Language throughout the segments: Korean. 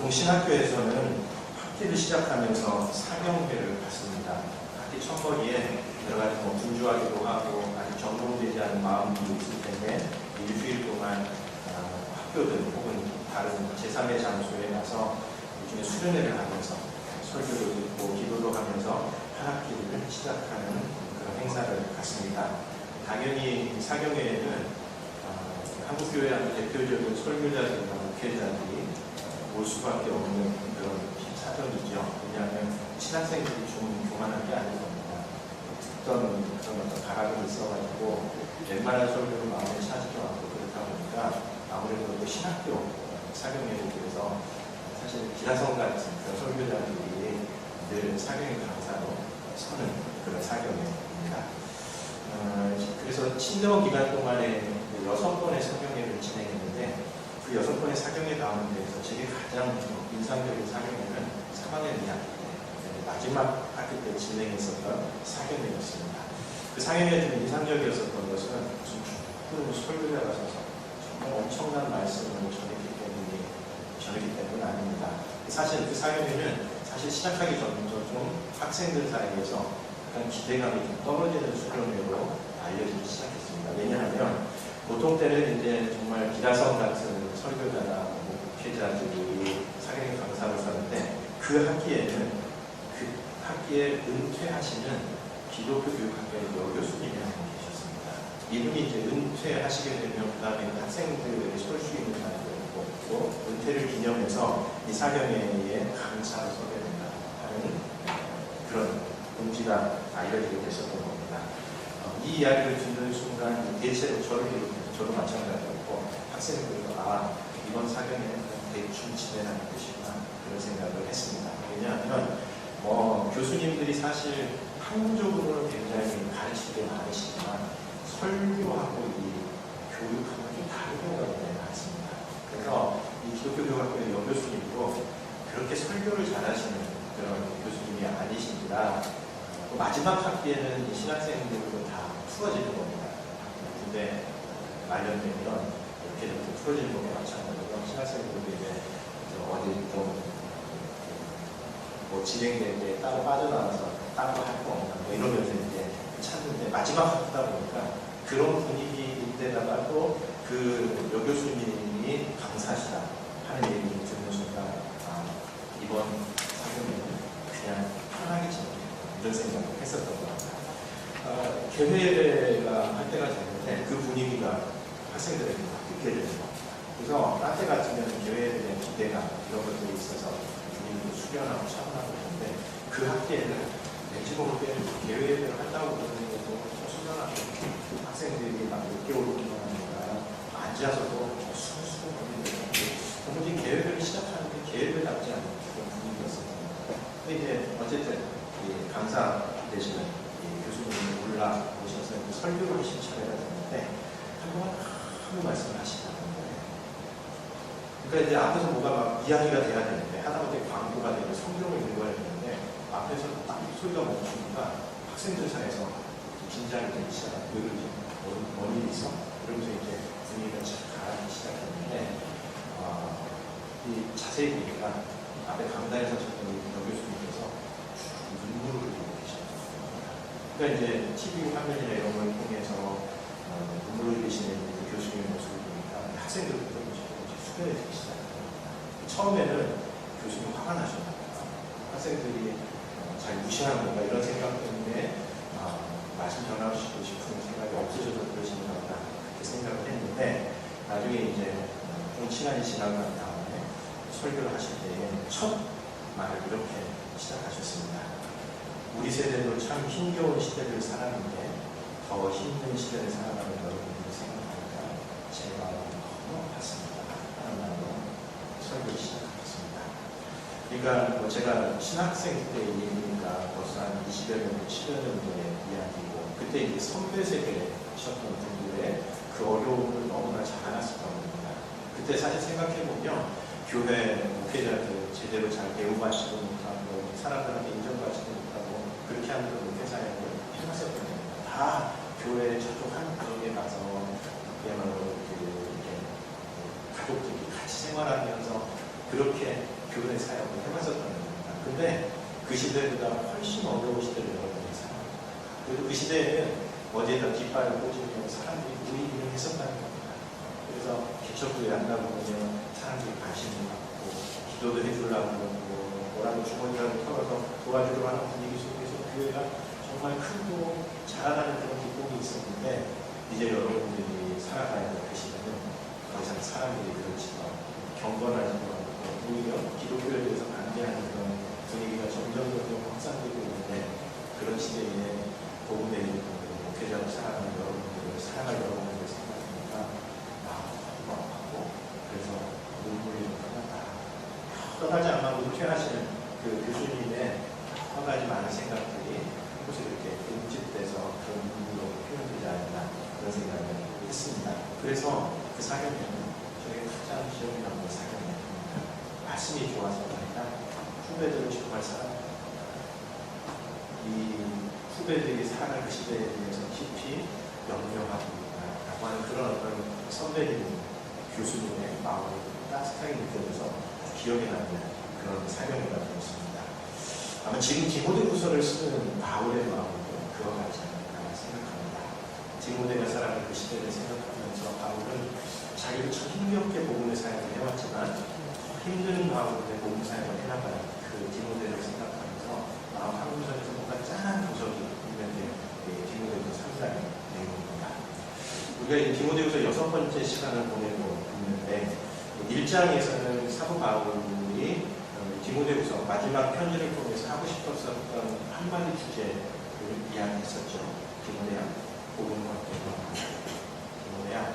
보통 신학교에서는 학기를 시작하면서 사경회를 갖습니다. 학기 첫머리에 여러 가지 분주하기도 하고 아직 정돈되지 않은 마음도 있을 텐데 일주일 동안 학교들 혹은 다른 제3의 장소에 가서 일종의 수련회를 하면서 설교도 듣고 기도도 하면서 한 학기를 시작하는 그런 행사를 갖습니다. 당연히 사경회에는 한국교회 아주 대표적인 설교자들과 목회자들이 올 수밖에 없는 그런 사정이죠. 왜냐하면 신학생들이 좀 교만한 게 아닐 겁니다. 어떤 그런 가락이 있어가지고 웬만한 설교를 마음에 차지도 않고 그렇다 보니까 아무래도 그 신학교 사경회에 대해서 사실 기라성 같은 그런 설교자들이 늘 사경회 강사로 서는 그런 사경회입니다. 그래서 친정 기간 동안에 6번의 사경회를 진행했는데 그 6번의 사경회 가운데서 제게 가장 인상적인 사경회는 3학년 2학기 마지막 학기 때 진행했었던 사경회였습니다. 그 사경회에 좀 인상적이었었던 것은 무슨 축구 설교자가 서서 정말 엄청난 말씀을 전했기 때문은 아닙니다. 사실 그 사경회는 사실 시작하기 전부터 좀 학생들 사이에서 약간 기대감이 좀 떨어지는 수련회로 알려지기 시작했습니다. 왜냐하면 보통 때는 이제 정말 기라성 같은 설교자나 목회자들이 사경회 강사로 서는데 그 학기에는 그 학기에 은퇴하시는 기독교 교육학교의 여교수님이 한 분 계셨습니다. 이분이 이제 은퇴하시게 되면 그 다음에 학생들에게 설 수 있는 자리가 있고 은퇴를 기념해서 이 사경회의 강사로 서게 된다 하는 그런 공지가 알려지게 됐었던 겁니다. 이 이야기를 듣는 순간 대체로 저를 비롯해서 저도 마찬가지였고 학생들도 이번 사경회는 대충 진행하는 것이구나 그런 생각을 했습니다. 왜냐하면 교수님들이 사실 학문적으로는 굉장히 가르칠 게 많으시지만 설교하고 이 교육하고 좀 다른 경우가 굉장히 많습니다. 그래서 이 기독교 교육학교의 여교수님도 그렇게 설교를 잘하시는 그런 교수님이 아니신지라 마지막 학기에는 이 신학생들도 다 풀어지는 겁니다. 근데 말년되면 이렇게 풀어지는 것과 마찬가지로 신학생들도 이제 어디 좀 진행될 때 따로 빠져나와서 따로 할 거 없나 이러면서 이제 찾는데 마지막 학기다 보니까 그런 분위기인데다가 또 그 여교수님이 강사시다 하는 얘기를 듣는 순간 이번 사경회는 그냥 편하게 지내겠다 이런 생각을 했었던 것 같아요. 개회가 할 때가 됐는데 그 분위기가 학생들에게 느껴지는 겁니다. 그래서 딴 때 같으면 개회에 대한 기대감 이런 것들이 있어서 분위기도 수련하고 차분하고 그런데 그 학기에는 왠지 모르게 개회를 한다고 그러는 것도 수련하고 학생들이 막 6개월 동안 앉아서도 수수수 도무지 계획을 시작하는데 계획을 잡지 않는 그런 분위기였습니다. 근데 이제 어쨌든 강사 되시는 교수님이 올라오셔서 설교를 하신 차례가 됐는데 한동안 아무 말씀을 하시지 않는 거예요. 그러니까 이제 앞에서 뭐가 막 이야기가 돼야 되는데 하다못해 광고가 되고 성경을 읽어야 되는데 앞에서 딱 소리가 멈추니까 학생들 사이에서 긴장이 되기 시작하고 왜 그러지? 뭔 일이 있어? 이러면서 이제 분위기가 가라앉기 시작했는데 자세히 보니까 앞에 강단에서 쳤던 여교수님께서 눈물을 흘리고 계셨습니다. 그러니까 이제 TV 화면이나 이런 걸 통해서 눈물을 흘리시는 교수님의 모습을 보니까 학생들도 조금씩 숙연해지기 시작합니다. 처음에는 교수님 화가 나셨답니다. 학생들이 잘 무시하는 건가 이런 생각 때문에 말씀 전하시고 싶은 생각이 없으셔서 그러시는 것 같다 그렇게 생각을 했는데 나중에 이제 좀 시간이 지나고 난 다음에 설교를 하실 때에 첫 말을 이렇게 시작하셨습니다. 우리 세대도 참 힘겨운 시대를 살았는데 더 힘든 시대를 살아가는 여러분들을 생각하니까 제 마음이 너무 아팠습니다. 하는 말로 설교를 시작하겠습니다. 그러니까 제가 신학생 때 얘기니까 벌써 한 20여 년, 10여 년도의 이야기고 그때 이제 선배 세대에 하셨던 분들의 그 어려움을 너무나 잘 알았었던 겁니다. 그때 사실 생각해보면 교회 목회자들 제대로 잘 배우받지도 못하고 사람들한테 인정받지도 못하고 그렇게 하는 목회사역을 해놨었던 겁니다. 다 교회 저쪽 한 구석에 가서 그야말로 이렇게 가족들이 같이 생활하면서 그렇게 교회 사역을 해봤었던 겁니다. 근데 그 시대보다 훨씬 어려운 시대를 여러분이 살아갑니다. 그리고 그 시대에는 어디에다 깃발을 꽂으면 사람들이 모이기는 했었다는 겁니다. 그래서 기초교회 한다고 하면 사람들이 관심을 갖고 기도도 해주려고 그러고 뭐라도 주머니라도 털어서 도와주려고 하는 분위기 속에서 교회가 정말 크고 자라나는 그런 기쁨이 있었는데 이제 여러분들이 살아가야 될 그 시대는 더 이상 사람들이 그렇지만 경건하지도 않고 오히려 기독교에 대해서 반대하는 그런 분위기가 점점 확산되고 있는데 그런 시대에 복음의 목회자로 살아가는 여러분들을 사랑할 여러분들을 생각하니까 마음이 아프고 그래서 눈물이 좀 떠난다. 떠나지 않고 목회하시는 그 교수님의 여러 가지 많은 생각들이 그곳에 이렇게 응집돼서 그런 눈물로 표현되지 않나 그런 생각을 했습니다. 그래서 그 사경에는 저에게 가장 기억에 남는 사경입니다. 말씀이 좋아서가 아니라 후배들을 정말 사랑합니다. 이 후배들이 살아갈 그 시대에 대해서 깊이 염려하고 있다라고 하는 그런 어떤 선배님, 교수님의 마음이 따뜻하게 느껴져서 기억에 남는 그런 사경이라고 했습니다. 아마 지금 디모데후서를 쓰는 바울의 마음도 그와 같지 않을까 생각합니다. 디모데가 살아갈 그 시대를 생각하면서 바울은 자기도 참 힘겹게 복음의 사역을 해왔지만 힘든 가운데 복음 사역을 해나가는 그 디모데를 생각하면서 마음 한 구석에서 뭔가 짠한 구석이 있는데 디모데후서 3장의 내용입니다. 우리가 이 디모데후서 6번째 시간을 보내고 있는데 1장에서는 사도 바울이 디모데후서 마지막 편지를 통해서 하고 싶었던 한마디 주제를 이야기했었죠. 디모데야, 복음을 얻자. 디모데야,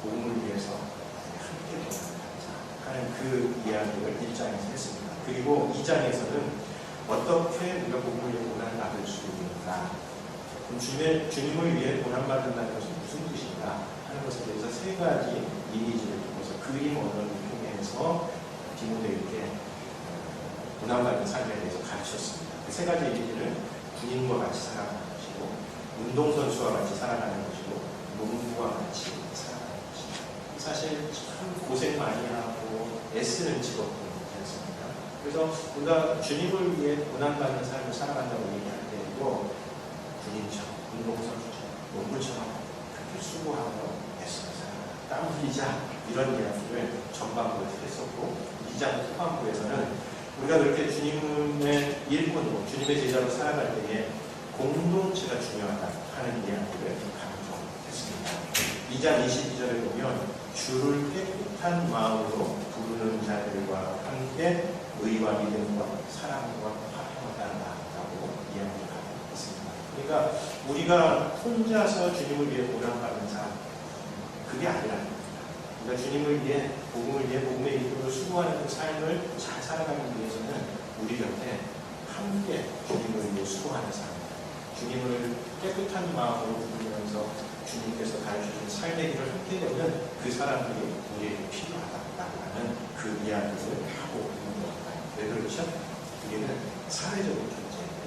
복음을 위해서 함께 도전하자 하는 그 이야기를 1장에서 했습니다. 그리고 2장에서는 어떻게 우리가 복음을 위해 고난받을 수 있는가, 주님을 위해 고난받는다는 것은 무슨 뜻인가 하는 것에 대해서 세 가지 이미지를 통해서 그림 언어를 통해서 디모데에게 고난받는 삶에 대해서 가르쳤습니다. 그 세 가지 이미지는 군인과 같이 살아가는 것이고, 운동선수와 같이 살아가는 것이고, 농부와 같이 살아가는 것입니다. 사실 참 고생 많이 하고 애쓰는 직업군이지 않습니까? 그래서 우리가 주님을 위해 고난받는 삶을 살아간다고 얘기할 때에도 군인처럼, 운동선수처럼, 농부처럼 그렇게 수고하며 애쓰는 살아간다. 땀 흘리자 이런 이야기를 전반부에서 했었고, 2장 후반부에서는 우리가 그렇게 주님의 일꾼으로, 주님의 제자로 살아갈 때에 공동체가 중요하다 하는 이야기를 강조했습니다. 2장 22절에 보면 주를 깨끗한 마음으로 부르는 자들과 함께 의와 믿음과 사랑과 화평을 따른다라고 이야기하고 있습니다. 그러니까 우리가 혼자서 주님을 위해 고난받는 삶, 그게 아니라 우리가 주님을 위해, 복음을 위해, 복음의 이름으로 수고하는 그 삶을 잘 살아가기 위해서는 우리 곁에 함께 주님을 위해 수고하는 삶, 주님을 깨끗한 마음으로 부르면서 주님께서 가르쳐주신 삶의 길을 함께 되는 그 사람들이 우리에게 필요하다라고 하는 그 이야기를 하고 있는 겁니다. 왜 그렇죠? 우리는 사회적인 존재입니다.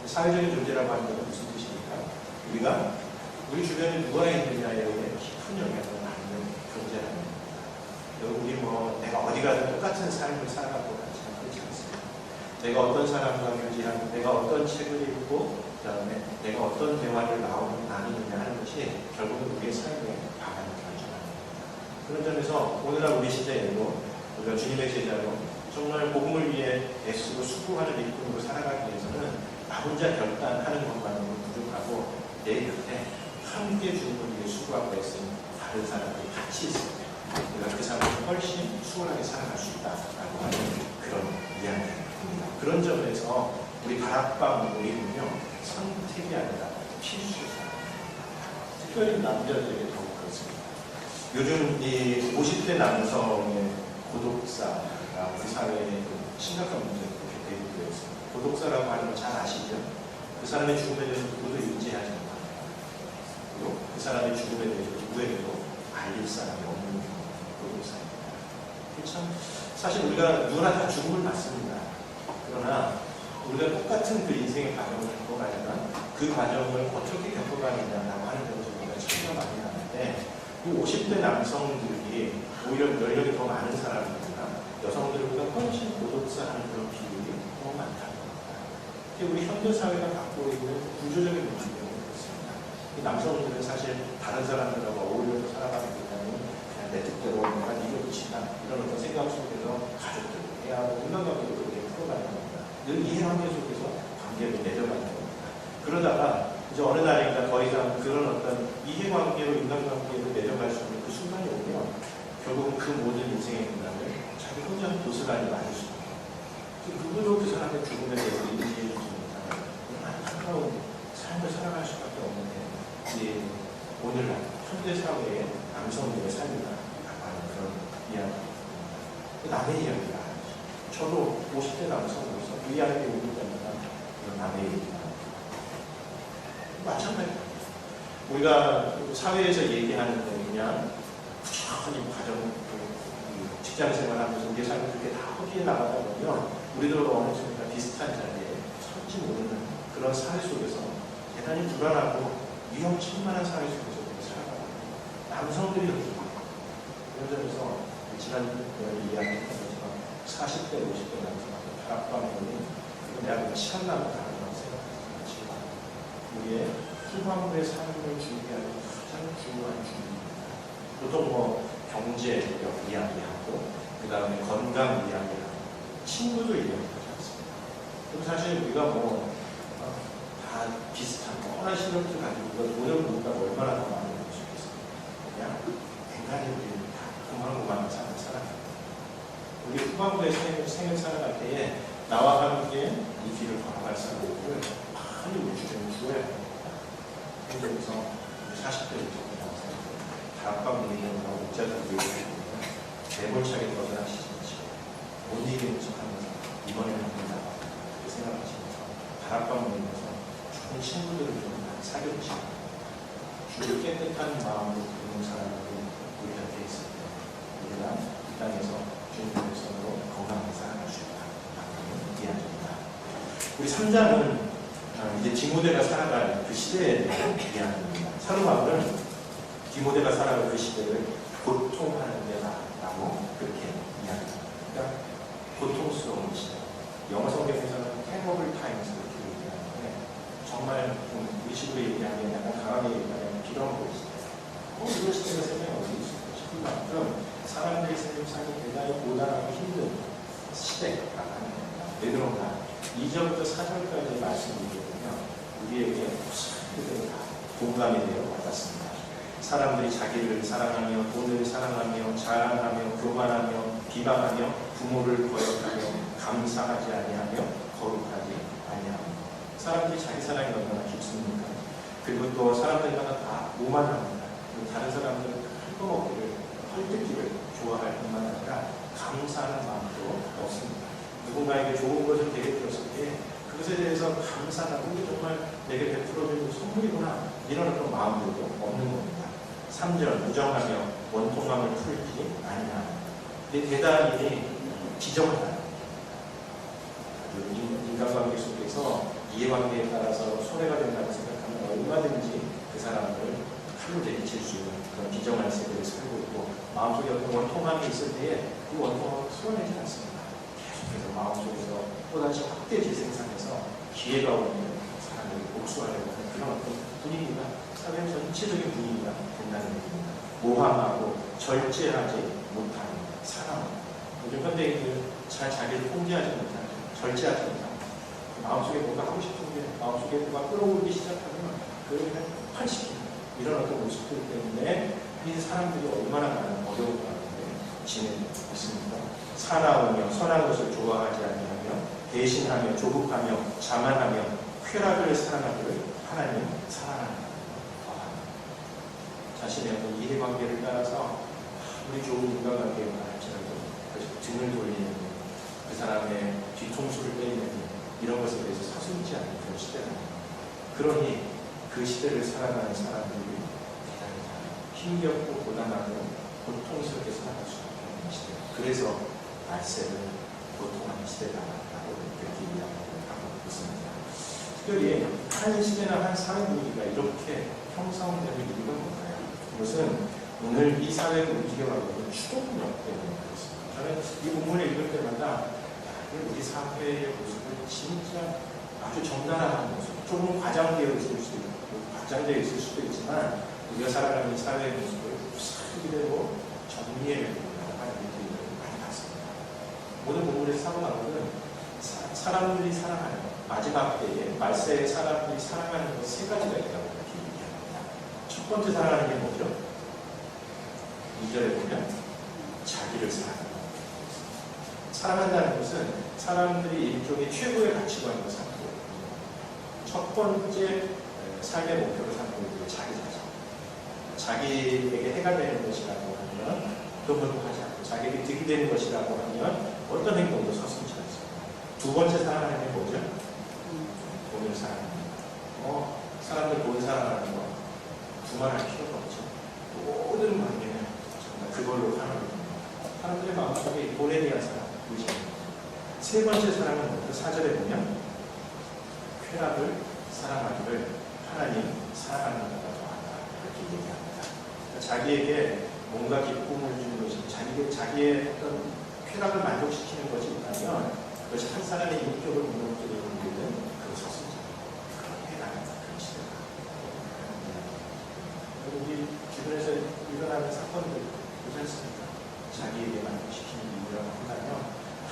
사회적인 존재라고 하는 것은 무슨 뜻입니까? 우리가 우리 주변에 누가 있느냐에 깊은 영향을 받는 존재라는 겁니다. 우리 내가 어디 가든 똑같은 삶을 살아갈 것 같지는 그렇지 않습니다. 내가 어떤 사람과 교제하고, 내가 어떤 책을 읽고, 그 다음에 내가 어떤 대화를 나누느냐 하는 것이 결국은 우리의 삶의 방향을 결정합니다. 그런 점에서 오늘날 우리 시대에도 우리가 주님의 제자로 정말 복음을 위해 애쓰고 수고하는 일꾼으로 살아가기 위해서는 나 혼자 결단하는 것만으로 부족하고 내 곁에 함께 주님을 위해 수고하고 있으니 다른 사람들이 같이 있을 때 우리가 그 사람을 훨씬 수월하게 살아갈 수 있다라고 하는 그런 이야기입니다. 그런 점에서 우리 다락방 모임은요, 선택이 아니라 필수입니다. 특별히 남자들에게 더욱 그렇습니다. 요즘 이 50대 남성의 고독사가 우리 사회에 심각한 문제로 대두되어 있습니다. 고독사라고 하는 걸 잘 아시죠? 그 사람의 죽음에 대해서 누구도 인지하지 않아요. 그리고 그 사람의 죽음에 대해서 누구에게도 알릴 사람이 없는 고독사입니다. 참 사실 우리가 누구나 다 죽음을 맞습니다. 그러나 우리가 똑같은 그 인생의 과정을 겪어가지만 그 과정을 어떻게 겪어가느냐라고 하는 점에서 우리가 차이가 많이 나는데, 이 50대 남성들이 오히려 연령이 더 많은 사람들이나 여성 특히 우리 현대사회가 갖고 있는 구조적인 문제가 있습니다. 이 남성들은 사실 다른 사람들하고 어울려서 살아가기 때문에 그냥 내 뜻대로 뭔가 이겨붙이다 이런 어떤 생각 속에서 가족들, 애하고 인간관계를 그렇게 풀어가는 겁니다. 늘 이해관계 속에서 관계를 맺어가는 겁니다. 그러다가 이제 어느 날인가 더 이상 그런 어떤 이해관계로 인간관계를 맺어갈 수 있는 그 순간이 오면 결국은 그 모든 인생의 문화를 자기 혼자 도서관에 맞을 수 있는 그걸로 그 사람의 죽음에 대해서 인지해 주지 못하는 안타까운 삶을 살아갈 수밖에 없는데 이제 오늘날 현대사회의 남성들의 삶이다 하는 그런 이야기입니다. 남의 이야기가 아니죠. 저도 50대 남성으로서 위아래에 오를 때마다 남의 얘기가 마찬가지입니다. 우리가 사회에서 얘기하는 데 그냥 부지런히 가정, 직장 생활하면서 우리의 삶을 그렇게 다 허기에 나가다 보면 우리도 어느 순간 비슷한 자리에 설지 모르는 그런 사회 속에서 대단히 불안하고 위험천만한 사회 속에서 살아가고 남성들이 그런 점에서 지난 이야기했던 것처럼 40대, 50대 남성한테 다락방문이 내가 시간 남았다는 생각하지 마시고 우리의 후반부의 삶을 준비하는 가장 중요한 준비입니다. 보통 경제력 이야기하고 그 다음에 건강 이야기하고 친구들 이야기하지 않습니다. 그럼 사실 우리가 다 비슷한 뻔한 실력들 가지고 돈을 모으다가 얼마나 더 많이 벌 수 있겠습니까? 그냥 인간이 우리는 다 고만고만한 삶을 살아갑니다. 우리 후반부의 생을 살아갈 때에 나와 함께 이 길을 걸어갈 사람들을 많이 우주해야 합니다. 그래서 40대부터 다락방 문의원하고 목자들 얘기하는 매몰차게 벗어나시지 마시고 못 이기는 척하면서 이번에는 한번 나와 그렇게 생각하시면서 다락방 문의원에서 좋은 친구들을 좀 사귀어주시고 주를 깨끗한 마음으로 부르는 사람들이 우리 곁에 있을 때 우리가 이 땅에서 주님의 손으로 건강하게 살아갈 수 있다 라는 이야기입니다. 우리 3장은 이제 디모데가 살아갈 그 시대에 대한 이야기입니다. 사도바울은 디모데가 살아갈 그 시대를 고통하는 데다라고 그렇게 이야기합니다. 그러니까 고통스러운 시대. 영어 성경에서는 terrible times 이렇게 얘기하는데 정말 좀 우리식으로 얘기하면 약간 강하게 얘기하면 비록 시대. 이런 시대가 세상에 어디 있을까 싶은 만큼 사람들이 삶이 대단히 고단하고 힘든 시대라고 하는 겁니다. 왜 그런가? 2절부터 4절까지 말씀드리면 우리에게 그대로 다 공감이 되어 와닿습니다. 사람들이 자기를 사랑하며 돈을 사랑하며 자랑하며 교만하며 비방하며 부모를 거역하며 감사하지 아니하며 거룩하지 아니하며 사람들이 자기 사랑이 얼마나 깊습니까? 그리고 또 사람들마다 다 오만합니다. 다른 사람들은 헐거먹기를 헐뜯기를 좋아할 뿐만 아니라 감사하는 마음도 없습니다. 누군가에게 좋은 것을 되게 들었을 때 그것에 대해서 감사하고 이게 정말 내게 베풀어주는 선물이구나 이런 어떤 마음들도 없는 겁니다. 3절 무정하며 원통함을 풀지 아니하며 대단히 비정하다. 인간관계 속에서 이해관계에 따라서 손해가 된다고 생각하면 얼마든지 그 사람을 칼로 내리칠 수 있는 그런 비정한 세계를 살고 있고 마음속에 어떤 원통함이 있을 때에 그 원통함을 풀어내지 않습니다. 계속해서 마음속에서 또다시 확대 재생산해서 기회가 오는 사람을 복수하려고 하는 그런 어떤 분위기가 사회 전체적인 분위기가 된다는 얘기입니다. 모함하고 절제하지 못하는 사람. 요즘 현대인들 잘 자기를 통제하지 못하는, 절제하지 못하는 마음속에 뭔가 하고 싶은 게 마음속에 뭔가 끌어오르기 시작하면 그걸 그냥 폭발시키는 이런 어떤 모습들 때문에 이 사람들이 얼마나 많은 어려운 가운데 지내고 있습니다. 사나우며 선한 것을 좋아하지 아니하며 대신하며 조급하며 자만하며 쾌락을 사랑하기를 하나님 사랑합니다. 자신의 어떤 이해관계를 따라서 우리 좋은 인간관계가 할지라도 등을 돌리는 그 사람의 뒤통수를 빼는 이런 것에 대해서 서슴지 않는 그런 시대가 그러니 그 시대를 살아가는 사람들이 대단히 힘겹고 고단하고 고통스럽게 살아갈 수밖에 없는 시대. 그래서 말세는 고통하는 시대다라고 그렇게 이야기하고 있습니다. 특별히 한 시대나 한 사회 분위기가 이렇게 형성되는 이유가 뭔가요? 그것은 오늘 이 사회를 움직여가고 있는 추동력 때문에 그렇습니다. 저는 이 본문을 읽을 때마다 우리 사회의 모습을 진짜 아주 정당한 모습, 조금 과장되어 있을 수도 있지만 우리가 살아가는 이 사회의 모습을 그대로 정리해 내리려고 하는 일들을 많이 봤습니다. 모든 본문에서 사고하는 것은 사람들이 살아가는 것, 마지막 때에 말세에 사람들이 살아가는 것 세 가지가 있다고 이렇게 얘기합니다. 첫 번째 살아가는 게 뭐죠? 2절에 보면 자기를 사랑하는 것. 사랑한다는 것은 사람들이 일종의 최고의 가치관으로 삼고 첫 번째 삶의 목표로 삼고 있는 자기 자신. 자기에게 해가 되는 것이라고 하면 어떤 것도 하지 않고 자기에게 득이 되는 것이라고 하면 어떤 행동도 서슴지 않습니다. 두 번째 사랑하는 게 뭐죠? 돈을 사랑합니다. 사람들 돈 사랑하는 거 두말할 필요가 없죠. 모든 관계는 정말 그걸로 하는 사람들의 마음속에 돈에 대한 사랑, 의지입니다. 세 번째 사랑은 뭐죠? 4절에 보면 쾌락을 사랑하기를 하나님 사랑하는 것보다 더하다 이렇게 얘기합니다. 그러니까 자기에게 뭔가 기쁨을 주는 것이 자기의 어떤 쾌락을 만족시키는 것이 있다면 그것이 한 사람의 인격을 무너뜨리는 일은 그것을 그런 해나가는 그런 시대가 우리 주변에서 일어나는 사건들 보지 않습니까? 자기에게 만족시키는 이유라고 한다면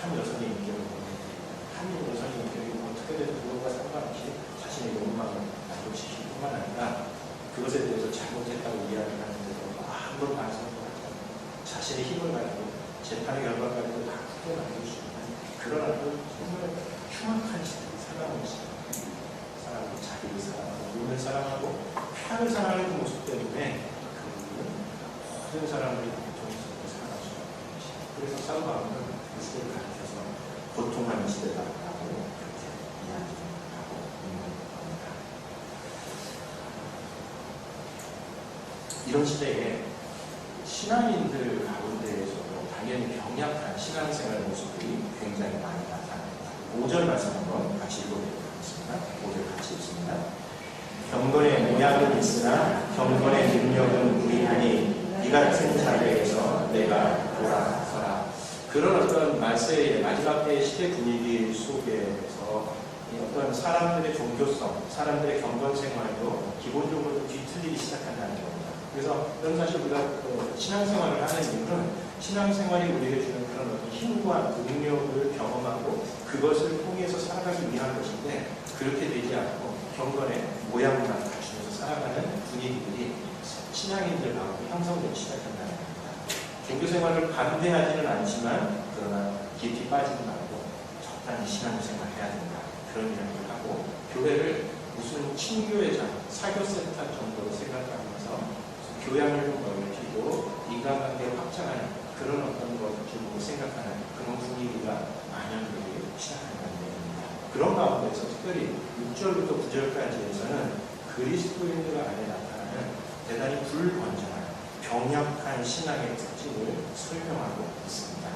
한 여성의 인격을 무너뜨리고 한 여성의 인격이 어떻게든 그것과 상관없이 자신의 욕망을 만족시키는 뿐만 아니라 그것에 대해서 잘못했다고 이야기를 하는데도 아무런 반성도 하지 않고 자신의 힘을 가지고 재판의 결과까지도 다 크게 만들 수 있는 그런 아주 정말 흉악한 시대를 살아가는 시대. 사람이 자기를 사랑하고 돈을 사랑하고 쾌락을 사랑하는 그 모습 때문에 그분은 모든 사람들이 고통스럽게 살아갈 수 있는 것이다. 그래서 사도 바울은 그 시대를 가르쳐서 고통하는 시대다라고 그렇게 이야기하고 있는 겁니다. 이런 시대에 신앙인들 가운데에서도 당연히 병약한 신앙생활 모습들이 굉장히 많이 나타납니다. 5절 말씀 한번 같이 읽어보도록 하겠습니다. 5절 같이 읽습니다. 경건의 모양은 있으나 경건의 능력은 무리하니 이 같은 자리에서 내가 돌아서라. 그런 어떤 말세의 마지막 때의 시대 분위기 속에서 어떤 사람들의 종교성, 사람들의 경건 생활도 기본적으로 뒤틀리기 시작한다는 겁니다. 그래서 그런 사실 우리가 신앙생활을 하는 이유는 신앙생활이 우리에게 주는 그런 어떤 힘과 능력을 경험하고 그것을 통해서 살아가기 위한 것인데 그렇게 되지 않고 경건의 모양만 갖추면서 살아가는 분위기들이 신앙인들 가운데 형성되기 시작한다는 겁니다. 종교생활을 반대하지는 않지만 그러나 깊이 빠지지 말고 적당히 신앙생활을 해야 된다. 그런 이야기를 하고 교회를 무슨 친교회장, 사교센터 정도로 생각하면서 교양을 좀 넓히고 인간관계를 확장하는 그런 어떤 것을 생각하는 그런 분위기가 만연되기 시작한다는 얘기입니다. 그런 가운데서 특별히 6절부터 9절까지에서는 그리스도인들 안에 나타나는 대단히 불건전한 병약한 신앙의 특징을 설명하고 있습니다.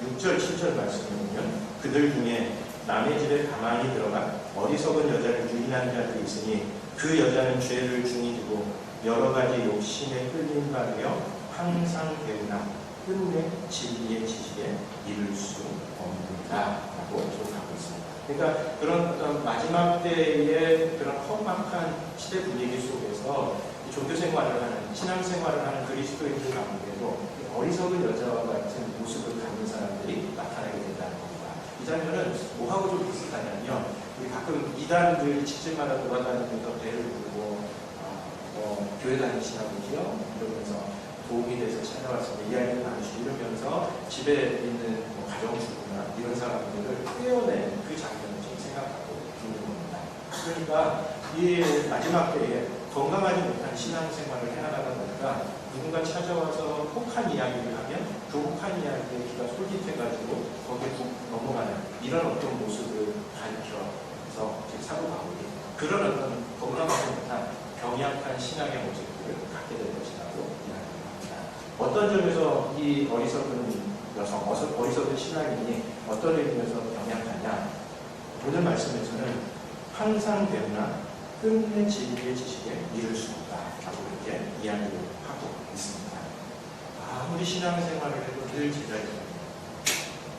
6절, 7절 말씀을 보면 그들 중에 남의 집에 가만히 들어가 어리석은 여자를 유인한 자들이 있으니 그 여자는 죄를 중히 두고 여러 가지 욕심에 끌린 바 되어 항상 배우나 끝내 진리의 지식에 이를 수 없는다 라고 기록하고 있습니다. 그러니까 그런 어떤 마지막 때의 그런 험악한 시대 분위기 속에서 종교 생활을 하는, 신앙 생활을 하는 그리스도인들 가운데도 어리석은 여자와 같은 모습을 갖는 사람들이 나타나게 된다는 겁니다. 이 장면은 뭐하고 좀 비슷하냐면 우리 가끔 이단들 집집마다 돌아다니면서 배를 부르고 교회 다니시나보지요? 이러면서 도움이 돼서 찾아왔습니다. 이야기를 나누시고 이러면서 집에 있는 가정주부나 이런 사람들을 떼어낸 그 장면을 지금 생각하고 있는 겁니다. 그러니까 이 마지막 때에 건강하지 못한 신앙생활을 해나가다 보니까 누군가 찾아와서 혹한 이야기를 하면 그 혹한 이야기에 귀가 솔깃해가지고 거기에 훅 넘어가는 이런 어떤 모습을 가르쳐서 사도 바울이 그런 어떤 건강하지 못한 병약한 신앙의 모습들을 갖게 될 것이라고 이야기합니다. 어떤 점에서 이 어리석은 여성, 어리석은 신앙인이 어떤 의미에서 병약하냐? 오늘 말씀에서는 항상 배우나 끝내 진리의 지식에 이를 수 없다라고 이렇게 이야기를 하고 있습니다. 아무리 신앙생활을 해도 늘 제자리입니다.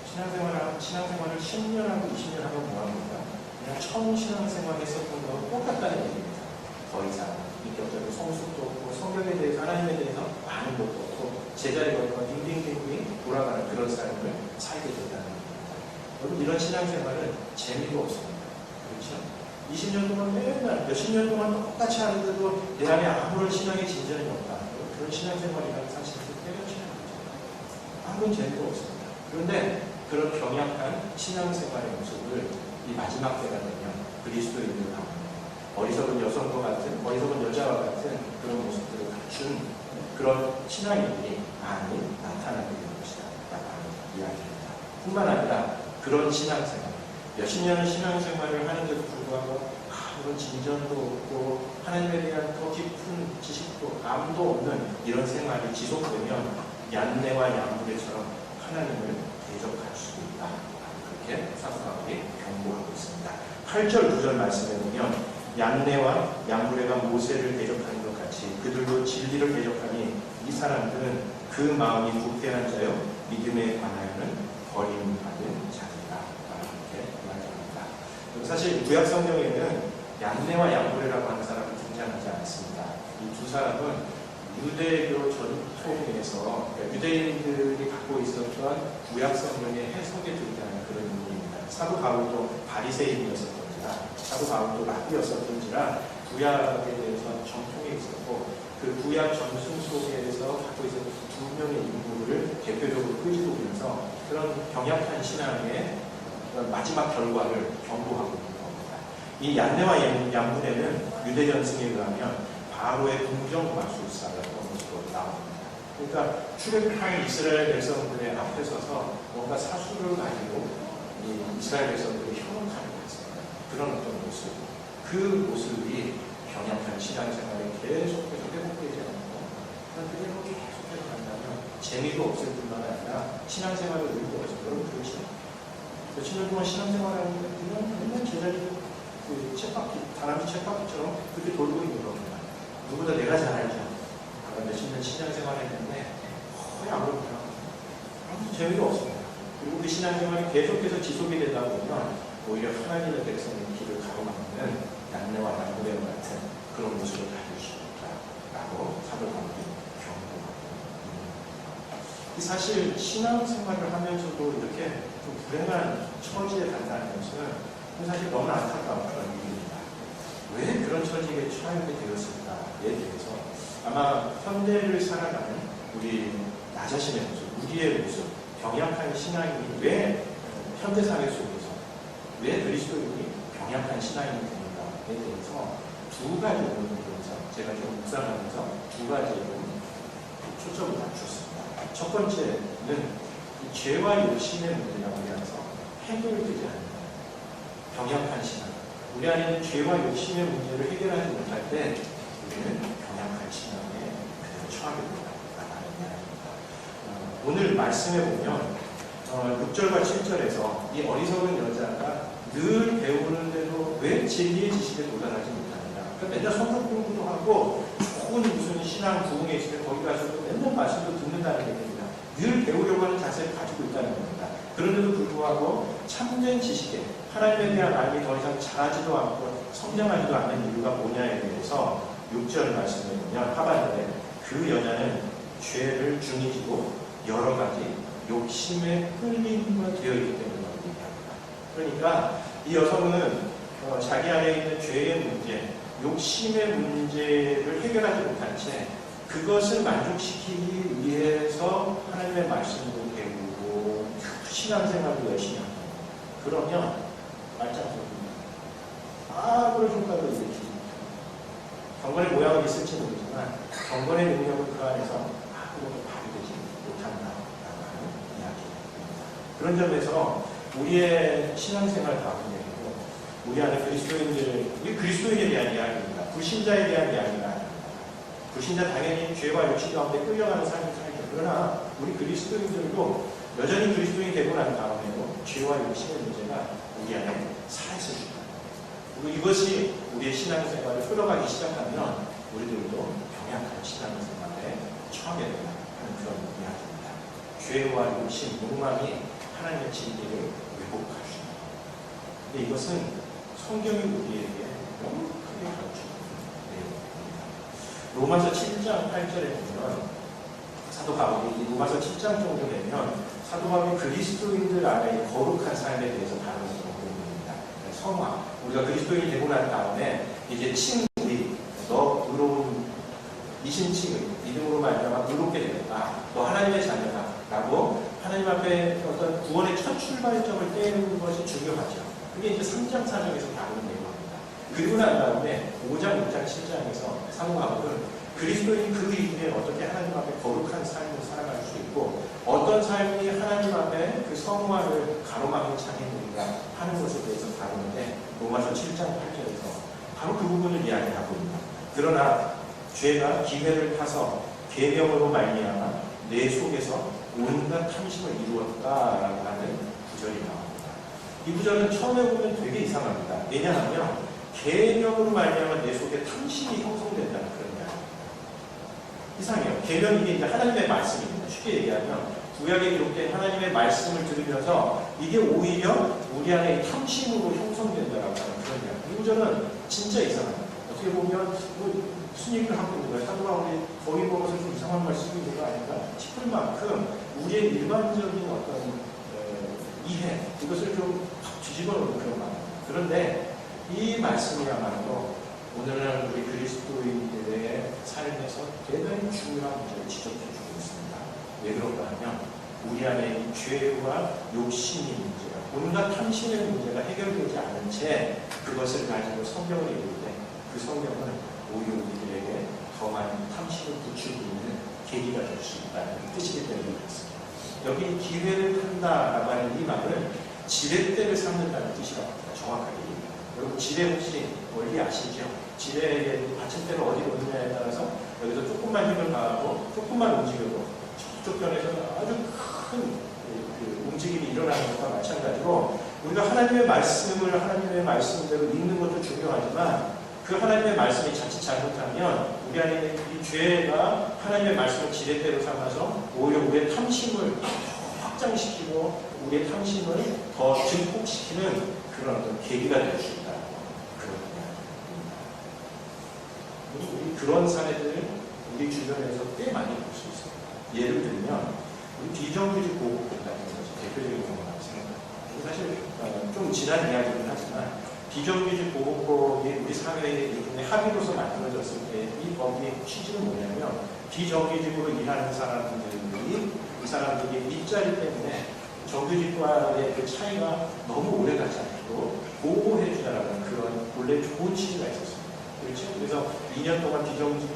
신앙생활을 10년 하고 20년 하면 뭐합니까? 그냥 처음 신앙생활 했었던 거하고 똑같다는 얘기입니다. 더 이상 인격적인 성숙도 없고 성경에 대해서 하나님에 대해서 아는 것도 없고 제자리 걸고 빙빙빙빙 돌아가는 그런 삶을 살게 된다는 겁니다. 여러분 이런 신앙생활은 재미도 없습니다. 그렇죠? 20년 동안 맨날 몇십 년 동안 똑같이 하는데도 내 안에 아무런 신앙의 진전이 없다. 그런 신앙생활이라는 사실을 때려치는 거죠. 아무런 재미도 없습니다. 그런데 그런 병약한 신앙생활의 모습을 이 마지막 때가 되면 그리스도인들 가운데 어리석은 여성과 같은 어리석은 여자와 같은 그런 모습들을 갖춘 그런 신앙인들이 많이 나타나게 되는 것이다 라는 이야기입니다. 뿐만 아니라 그런 신앙생활 몇십 년의 신앙생활을 하는데도 불구하고 아무런 진전도 없고 하나님에 대한 더 깊은 지식도 감도 없는 이런 생활이 지속되면 얀네와 얀브레처럼 하나님을 대적할 수도 있다. 그렇게 사도 바울이 경고하고 있습니다. 8절 9절 말씀에 보면 얀네와 얀브레가 모세를 대적하는 것 같이 그들도 진리를 대적하니 이 사람들은 그 마음이 부패한 자요 믿음에 관하여는 버림받은 자들이다. 이렇게 말합니다. 사실 구약 성경에는 얀네와 얀브레라고 하는 사람은 등장하지 않습니다. 이 두 사람은 유대교 전통에서 그러니까 유대인들이 갖고 있었던 구약 성경의 해석에 등장하는 그런 인물입니다. 사도 바울도 바리새인이었었던지라 사도 바울도 라비였었던지라 구약에 대해서 전통이 있었고 그 구약 전승 속에서 갖고 있었던 두 명의 인물을 대표적으로 끄집어오면서 그런 병약한 신앙의 마지막 결과를 경고하고 있는 겁니다. 이 얀네와 얀브레는 유대 전승에 의하면 바로의 궁정마술사라는 것으로 나옵니다. 그러니까 출애굽한 이스라엘 백성들의 앞에 서서 뭔가 사수를 가지고 이 이스라엘 백성들을 현혹하는 했습니다. 그런 어떤 모습, 그 모습이 병약한 신앙생활에 계속해서 회복되지 않고 그런 회복이 계속해서 간다면 재미도 없을 뿐만 아니라 신앙생활을 의미도 없어요. 여러분 그렇죠? 몇십 년 동안 신앙생활하는데 그냥 맨날 제자리로 그 쳇바퀴, 다람쥐 쳇바퀴처럼 그렇게 돌고 있는 겁니다. 누구보다 내가 잘 알죠. 몇십 년 신앙생활 했는데 거의 아무런 재미도 없습니다. 그리고 그 신앙생활이 계속해서 지속이 되다 보면 오히려 하나님의 백성의 길을 가로막는 얀네와 얀브레와 같은 그런 모습을 가질 수 있다라고 사도 바울이 경고하고 있습니다. 사실 신앙생활을 하면서도 이렇게 좀 불행한 처지에 간다는 것은 사실 너무 안타까운 그런 일입니다. 왜 그런 처지에 처하게 되었을까에 대해서 아마 현대를 살아가는 우리 나 자신의 모습, 우리의 모습, 병약한 신앙인이 왜 현대사회 속에서 왜 그리스도인이 병약한 신앙인이 되는가에 대해서 두 가지 부분에서 제가 좀 묵상하면서 두 가지로 초점을 맞췄습니다. 첫 번째는 죄와 욕심의 문제라고 해서 해결되지 않는 병약한 신앙. 우리 안에 있는 죄와 욕심의 문제를 해결하지 못할 때 우리는 병약한 신앙에 그대로 처하게 된다는 이야기입니다. 오늘 말씀에 보면 6절과 7절에서 이 어리석은 여자가 늘 배우는데도 왜 진리의 지식에 도달하지 못합니다. 그러니까 맨날 성경 공부도 하고 좋은 무슨 신앙 부흥에 있을 때 거기 가서도 맨날 말씀도 듣는다는 얘기입니다. 늘 배우려고 하는 자세를 가지고 있다는 겁니다. 그런데도 불구하고 참된 지식에 하나님에 대한 알미 더 이상 자라지도 않고 성장하지도 않는 이유가 뭐냐에 대해서 6절 말씀에 보면 하반절에 그 여자는 죄를 중히 지고 여러 가지 욕심에 끌림과 되어 있기 때문이라고 얘기합니다. 그러니까 이 여성은 자기 안에 있는 죄의 문제, 욕심의 문제를 해결하지 못한 채 그것을 만족시키기 위해서 하나님의 말씀도 배우고 신앙생활도 열심히 합니다. 그러면 말짱섭니다. 아무런 효과도 일으키지 못합니다. 경건의 모양은 있을지 모르지만 경건의 능력은 그 안에서 아무것도 발휘되지 못한다라고 하는 이야기입니다. 그런 점에서 우리의 신앙생활 가운데에도 우리 안에 우리 그리스도인에 대한 이야기입니다. 불신자에 대한 이야기가 아닙니다. 불신자 당연히 죄와 욕심 가운데 끌려가는 삶을 살죠. 그러나 우리 그리스도인들도 여전히 그리스도인이 되고 난 다음에도 죄와 욕심의 문제가 우리 안에 살아있을 수 있다. 그리고 이것이 우리의 신앙생활을 흘러가기 시작하면 우리들도 병약한 신앙생활에 처하게 된다 하는 그런 이야기입니다. 죄와 욕심, 욕망이 하나님의 진리를 왜곡할 수 있다. 근데 이것은 성경이 우리에게 너무 크게 가르치는 내용입니다. 로마서 7장 8절에 보면 사도 바울이 로마서 7장 정도 되면 사도 바울이 그리스도인들 안에 거룩한 삶에 대해서 다루는 부분입니다. 성화, 우리가 그리스도인이 되고 난 다음에 이제 칭의, 너 의로운 이신칭의 믿음으로 말미암아 의롭게 되었다. 너 하나님의 자녀다. 라고 하나님 앞에 어떤 구원의 첫 출발점을 떼는 것이 중요하죠. 그게 이제 3장 4장에서 다루는 내용입니다. 그리고 난 다음에 5장, 6장, 7장에서 사도 바울은 그리스도인 그 이후에 어떻게 하나님 앞에 거룩한 삶을 살아갈 수 있고 어떤 삶이 하나님 앞에 그 성화를 가로막는 장애물인가 하는 것에 대해서 다루는데 로마서 7장 8절에서 바로 그 부분을 이야기하고 있습니다. 그러나 죄가 기회를 타서 계명으로 말미암아 내 속에서 온갖 탐심을 이루었다라고 하는 구절이 나옵니다. 이 구절은 처음에 보면 되게 이상합니다. 왜냐하면 계명으로 말미암아 내 속에 탐심이 형성된다는 그런 이야기입니다. 이상해요. 계명 이게 이제 하나님의 말씀입니다. 쉽게 얘기하면 구약에 기록된 하나님의 말씀을 들으면서 이게 오히려 우리 안에 탐심으로 형성된다라고 하는 그런 이야기. 이 구절은 진짜 이상합니다. 어떻게 보면 무슨 얘기를 하고 있는 거예요? 사도 바울이 거기 보면서 좀 이상한 말씀이 있는 거 아닌가 싶을 만큼 우리의 일반적인 어떤 이해 이것을 좀 뒤집어 놓는 그런 말입니다. 그런데 이 말씀이야말로 오늘날 우리 그리스도인들의 삶에서 대단히 중요한 문제를 지적해주고 있습니다. 왜 그런가 하면 우리 안에 이 죄와 욕심의 문제가 온갖 탐심의 문제가 해결되지 않은 채 그것을 가지고 성경을 읽을 때 그 성경은 오히려 우리들에게 더 많은 탐심을 부추기는 계기가 될 수 있다는 뜻이기 때문에 그렇습니다. 여기 기회를 탄다라고 하는 이 말은 지렛대를 삼는다는 뜻이라고 합니다. 정확하게. 여러분 지뢰 혹시 원리 아시죠? 지뢰의 받침대를 어디로 놓느냐에 따라서 여기서 조금만 힘을 가하고 조금만 움직여도 저쪽 편에서는 아주 큰 움직임이 일어나는 것과 마찬가지로 우리가 하나님의 말씀을 하나님의 말씀대로 읽는 것도 중요하지만 그 하나님의 말씀이 자칫 잘못하면 우리 안에 있는 이 죄가 하나님의 말씀을 지렛대로 삼아서 오히려 우리의 탐심을 확장시키고 우리의 탐심을 더 증폭시키는 그런 어떤 계기가 될 수 있다. 그런 이야기입니다. 우리 그런 사례들을 우리 주변에서 꽤 많이 볼 수 있습니다. 예를 들면 우리 비정규직 보호법 같은 것이 대표적인 경우라고 생각합니다. 사실 좀 지난 이야기긴 하지만 비정규직 보호법이 우리 사회에 일종의 합의로서 만들어졌을 때 이 법의 취지는 뭐냐면 비정규직으로 일하는 사람들이 이 사람들이 일자리 때문에 정규직과의 그 차이가 너무 오래 가지 않도록 보호해주자라는 그런 원래 좋은 취지가 있었습니다. 그렇죠? 그래서 2년 동안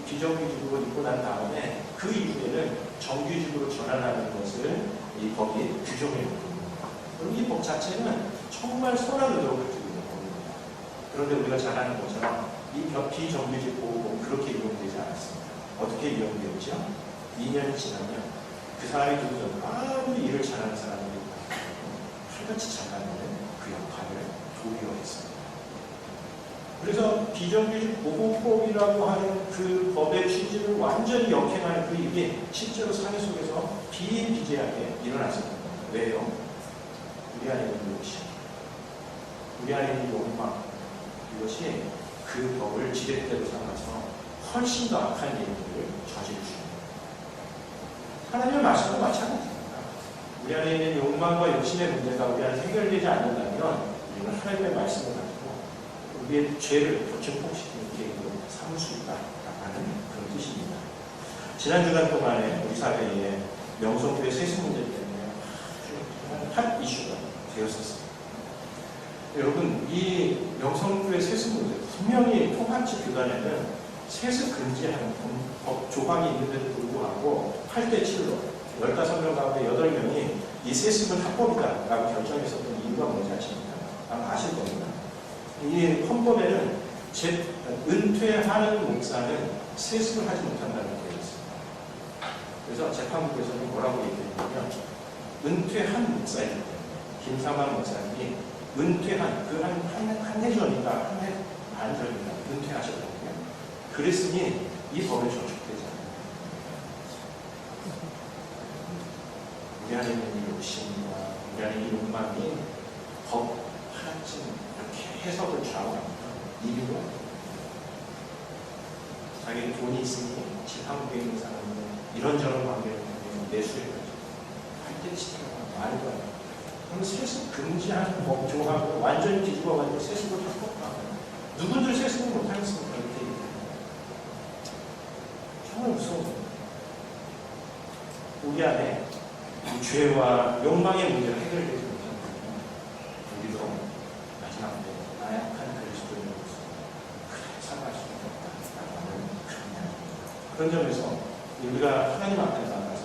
비정규직으로 있고 난 다음에 그 이후에는 정규직으로 전환하는 것을 이 법이 규정해 놓습니다. 그럼 이 법 자체는 정말 선한 의도를 가지고 있는 법입니다. 그런데 우리가 잘 아는 것처럼 이 비정규직 보호법은 그렇게 이용되지 않았습니다. 어떻게 이용되었죠? 2년이 지나면 그 사람이 누구든 아무리 일을 잘하는 사람이 칼같이 잘하는 그 역할을 도리어했습니다. 그래서 비정규직 보호법이라고 하는 그 법의 취지를 완전히 역행하는 그 일이 실제로 사회 속에서 비일비재하게 일어났습니다. 왜요? 우리 안에 있는 욕심, 우리 안에 있는 욕망, 이것이 그 법을 지렛대로 삼아서 훨씬 더 악한 일들을 저지를 수 있습니다. 하나님의 말씀도 마찬가지입니다. 우리 안에 있는 욕망과 욕심의 문제가 우리 안에 해결되지 않는다면 우리는 하나님의 말씀을 가지고 우리의 죄를 더 증폭시키는 계기로 삼을 수 있다라는 그런 뜻입니다. 지난 주간 동안에 우리 사회에 명성교회 세습 문제 때문에 아주 핫 이슈가 되었었습니다. 여러분, 이 명성교회 세습 문제 분명히 통합지 교단에는 세습 금지하는 법 조항이 있는데도 불구하고 8대 7로 15명 가운데 8명이 이 세습은 합법이다라고 결정했었던 이유가 뭔지 아십니까? 아마 아실 겁니다. 이 헌법에는 은퇴하는 목사는 세습을 하지 못한다는 게 있습니다. 그래서 재판부에서는 뭐라고 얘기했냐면 은퇴한 목사이기 때문에 김상환 목사님이 은퇴한 그 한 해 전인가 한 해 반 전인가 은퇴하셨거든요. 그랬으니 이 법에 저촉되지 않아요. 우리 안에 있는 이 욕심과 우리 안에 이 욕망이 법 하나쯤 이렇게 해석을 좌우합니다. 이유가 자기는 돈이 있으니 집 한국에 있는 사람은 이런저런 관계를 내수해가지고 할때 시대가 말도 안 돼요. 그럼 세습 금지하는 법 조항을 완전히 뒤집어가지고 세습을 다 꺾어가요. 누구들 세습을 못하겠습니까? 이렇게 얘기해요. 정말 무서운 거예요. 우리 안에 이 죄와 욕망의 문제를 해결되지 못한다면 우리도 마지막 때 나약한 그리스도인으로서 그래 살아갈 수 없다라고 하는 그런 이야기입니다. 그런 점에서 우리가 하나님 앞에 나가서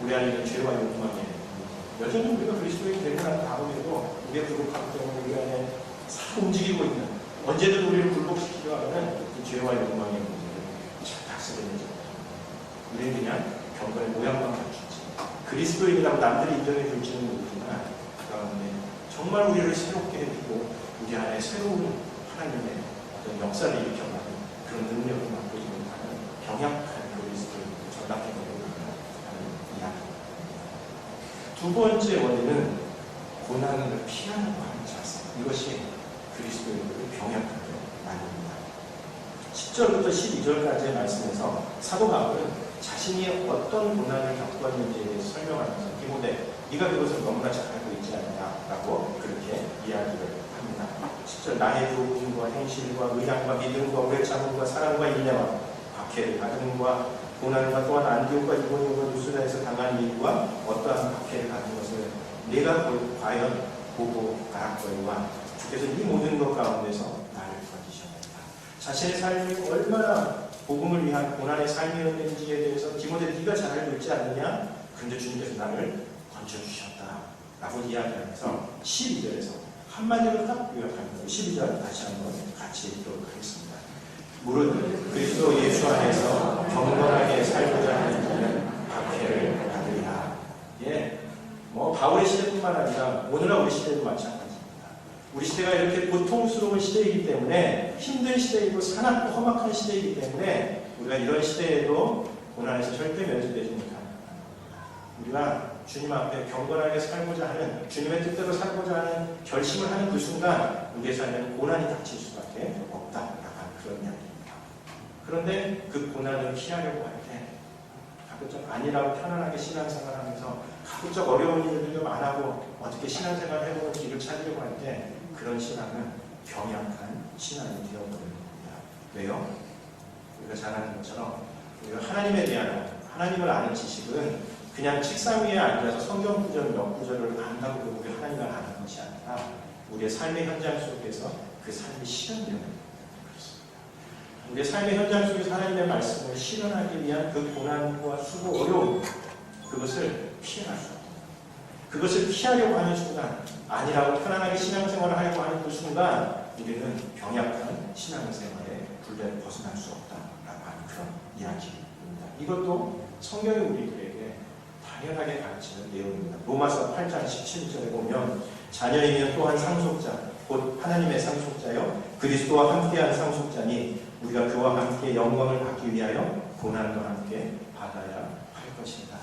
우리 안에 있는 죄와 욕망에 여전히 우리가 그리스도인이 되는 다음에도 우리의 부족함 때문에 우리 안에 싹 움직이고 있는 언제든 우리를 굴복시키려 하는 이 죄와 욕망의 문제를 잘 다스리는지 우리는 그냥 경건의 모양만 갖추지 그리스도인이라고 남들이 인정해 줄지는 모르지만 그 가운데 정말 우리를 새롭게 해주고 우리 안에 새로운 하나님의 어떤 역사를 일으켜가는 그런 능력을 맛보지 못하는 병약한 그리스도인으로 전락해버리고 하는 이야기입니다. 두 번째 원인은 고난을 피하려고 하는 자세. 이것이 그리스도인들을 병약하게 만듭니다. 10절부터 12절까지의 말씀에서 사도 바울은 자신이 어떤 고난을 겪었는지에 대해서 설명하면서 디모데, 네가 그것을 너무나 잘 알고 있지 않냐라고 그렇게 이야기를 합니다. 10절 나의 교훈과 행실과 의향과 믿음과 오래 참음과 사랑과 인내와 박해를 받음과 고난과 또한 안디옥과 이고니온과 루스라에서 당한 일과 어떠한 박해를 받은 것을 내가 과연 보고 알았거니와 주께서 이 모든 것 가운데서 나를 건지셨다. 자신의 삶이 얼마나 복음을 위한 고난의 삶이었는지에 대해서 디모데 네가 잘 알고 있지 않느냐? 그런데 주님께서 나를 건져주셨다 라고 이야기하면서 12절에서 한마디로 딱 요약하는 거예요. 12절 다시 한번 같이 읽도록 하겠습니다. 무릇 그리스도 예수 안에서 경건하게 살고자 하는 자는 박해를 받으리라. 예, 뭐 바울의 시대뿐만 아니라 오늘날 우리 시대도 마찬가지입니다. 우리 시대가 이렇게 고통스러운 시대이기 때문에 힘든 시대이고 사납고 험악한 시대이기 때문에 우리가 이런 시대에도 고난에서 절대 면제되지 못하는 우리가 주님 앞에 경건하게 살고자 하는 주님의 뜻대로 살고자 하는 결심을 하는 그 순간 우리의 삶에는 고난이 닥칠 수밖에 없다라는 그런 이야기입니다. 그런데 그 고난을 피하려고 할 때 가급적 아니라고 편안하게 신앙생활하면서 가급적 어려운 일들도 안 하고 어떻게 신앙생활을 해보는 길을 찾으려고 할 때 그런 신앙은 병약한 신앙이 되어버립니다. 왜요? 우리가 잘 아는 것처럼 우리가 하나님에 대한 하나님을 아는 지식은 그냥 책상 위에 앉아서 성경 구절 몇 구절을 안다고 우리 하나님을 아는 것이 아니라 우리의 삶의 현장 속에서 그 삶이 실현되는 그렇습니다. 우리의 삶의 현장 속에서 하나님의 말씀을 실현하기 위한 그 고난과 수고, 어려움 그것을 피해갈 수 없다. 그것을 피하려고 하는 순간 아니라고 편안하게 신앙생활을 하려고 하는 그 순간 우리는 병약한 신앙생활의 굴레를 벗어날 수 없다라고 하는 그런 이야기입니다. 이것도 성경이 우리들에게 당연하게 가르치는 내용입니다. 로마서 8장 17절에 보면 자녀이면 또한 상속자 곧 하나님의 상속자요 그리스도와 함께한 상속자니 우리가 그와 함께 영광을 받기 위하여 고난도 함께 받아야 할 것입니다.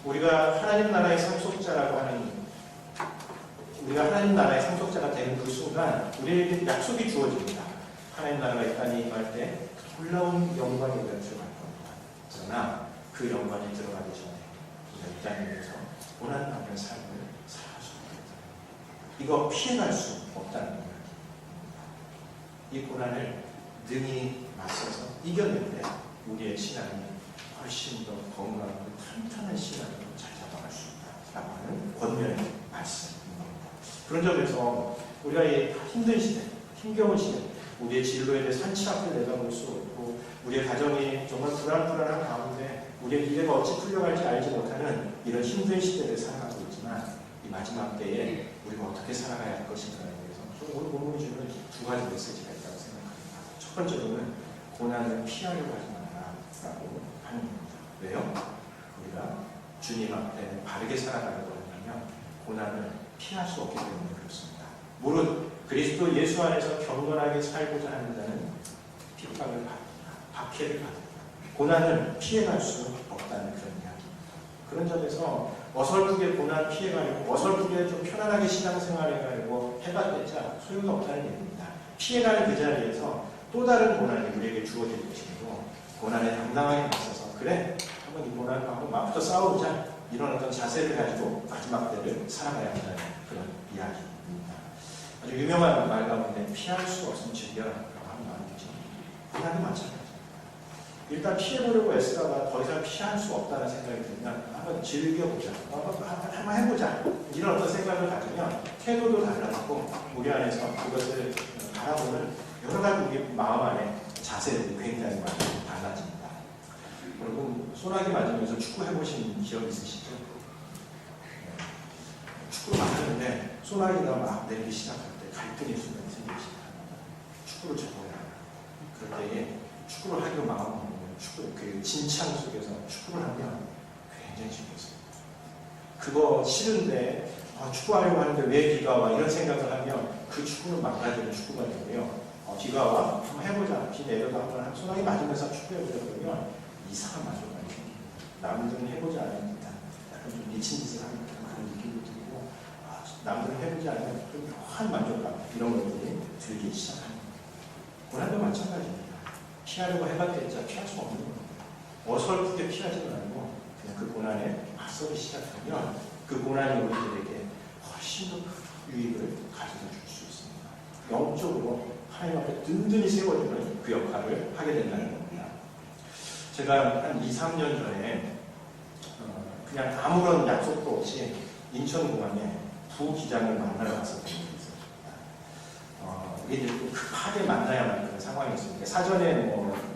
우리가 하나님 나라의 상속자라고 하는 우리가 하나님 나라의 상속자가 되는 그 순간 우리에게 약속이 주어집니다. 하나님 나라가 이 땅에 임할 때 놀라운 영광이 우리가 들어갈 겁니다. 그러나 그 영광이 들어가기 전에 우리가 이 땅에서 고난받는 삶을 살아가셔야 됩니다. 이거 피해갈 수 없다는 이야기입니다. 이 고난을 능히 맞서서 이겨낼 때 우리의 신앙이 훨씬 더 건강하고 탄탄한 신앙으로 잘 잡아갈 수 있다라고 하는 권면의 말씀입니다. 그런 점에서 우리가 이 힘든 시대, 힘겨운 시대, 우리의 진로에 대해 산치 앞을 내다볼 수 없고 우리의 가정이 정말 불안불안한 가운데 우리의 미래가 어찌 풀려갈지 알지 못하는 이런 힘든 시대를 살아가고 있지만 이 마지막 때에 우리가 어떻게 살아가야 할 것인가에 대해서 오늘 본문이 주는 두 가지 메시지가 있다고 생각합니다. 첫 번째로는 고난을 피하려고 하지 마라라고 하는 겁니다. 왜요? 우리가 주님 앞에 바르게 살아가려고 한다면 고난을 피할 수 없기 때문에 그렇습니다. 무릇 그리스도 예수 안에서 경건하게 살고자 하는 자는 핍박을 받는다. 박해를 받는다. 고난을 피해갈 수 없다는 그런 이야기입니다. 그런 점에서 어설프게 고난 피해가려고 어설프게 좀 편안하게 신앙생활해가려고 해봤자 소용이 없다는 얘기입니다. 피해가는 그 자리에서 또 다른 고난이 우리에게 주어질 것이고 고난에 당당하게 맞서서 그래 한번 이 고난하고 마음부터 싸우자 이런 어떤 자세를 가지고 마지막 때를 살아가야 한다는 그런 이야기입니다. 아주 유명한 말 가운데 피할 수 없으면 즐겨라라고 하는 말이 있죠. 고난도 마찬가지입니다. 일단 피해보려고 애쓰다가 더 이상 피할 수 없다는 생각이 들면 한번 즐겨보자, 한번 해보자 이런 어떤 생각을 가지면 태도도 달라지고 우리 안에서 그것을 바라보는 여러 가지 우리 마음 안에 자세도 굉장히 많이 달라집니다. 여러분 소나기 맞으면서 축구 해보신 기억 있으시죠? 축구를 막 하는데 소나기가 막 내리기 시작할 때 갈등의 순간이 생기기 시작합니다. 축구를 접어야 해요. 그럴 때에 축구를 하기로 마음먹으면 축구, 그 진창 속에서 축구를 하면 굉장히 즐겁습니다. 그거 싫은데 축구하려고 하는데 왜 비가 와 이런 생각을 하면 그 축구는 망가지는 축구가 되고요. 비가 와 한번 해보자. 비 내려도 한번 소나기 맞으면서 축구해보자 그러면 이상한 만족감이 생깁니다. 남들은 해보지 않으면 약간 좀 미친 짓을 하는 그런 느낌도 들고 남들은 해보지 않으면 좀 묘한 만족감 이런 것들이 들기 시작합니다. 고난도 마찬가지입니다. 피하려고 해봤겠자 피할 수 없는 겁니다. 어설프게 피하지 말고 그냥 그 고난에 맞서기 시작하면 그 고난이 우리들에게 훨씬 더 유익을 가져다 줄 수 있습니다. 영적으로 하나님 앞에 든든히 세워주는 그 역할을 하게 된다는 겁니다. 제가 한 2, 3년 전에 그냥 아무런 약속도 없이 인천공항에 부기장을 만나러 갔었던 적이 있었습니다. 이게 급하게 만나야만 그런 상황이었습니다. 사전에